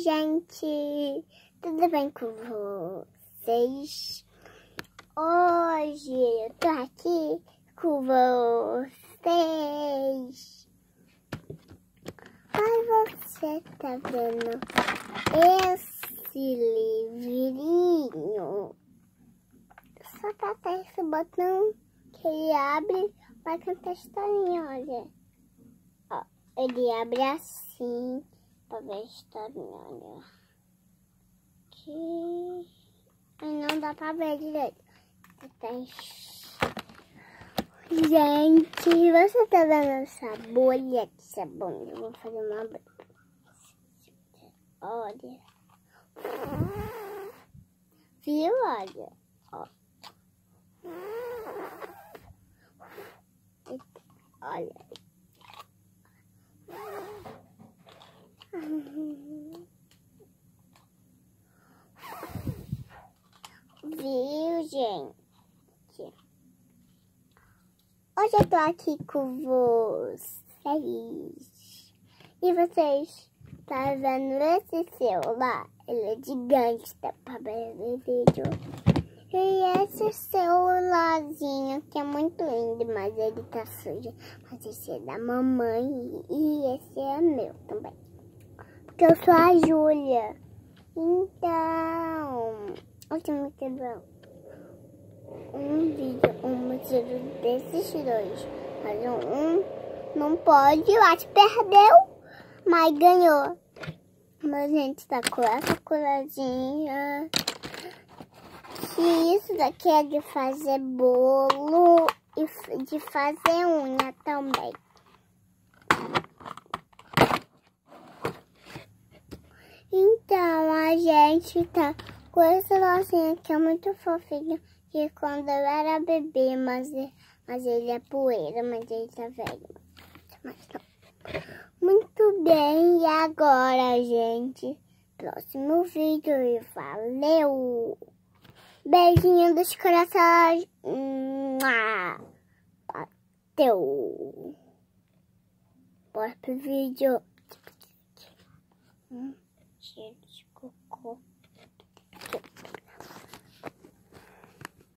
gente! Tudo bem com vocês? Hoje eu tô aqui com vocês. Mas você tá vendo esse livrinho? Só tá até esse botão que ele abre para cantar historinha, olha. Ó, ele abre assim para ver a historinha, olha. Aqui. Aí não dá para ver direito. Gente, você tá vendo essa bolha de sabão? Eu vou fazer uma bolha. Olha. Viu? Olha. Ó. Olha. Viu, gente? Hoje eu tô aqui com vocês. E vocês tá vendo esse celular? Ele é gigante, dá pra ver no vídeo. E esse celularzinho que é muito lindo, mas ele tá sujo. Mas esse é da mamãe e esse é meu também. Porque eu sou a Júlia. Então, hoje me quebrou um vídeo desses dois. Mas um não pode, eu acho que perdeu, mas ganhou. Mas a gente tá com essa coladinha. Que isso daqui é de fazer bolo e de fazer unha também. Então a gente tá com esse lacinho que é muito fofinho. Que quando eu era bebê, mas ele é poeira, mas ele tá velho. Mas não. Muito bem, e agora, gente? Próximo vídeo e valeu! Beijinho dos corações! Bateu! Bora pro vídeo. Chega.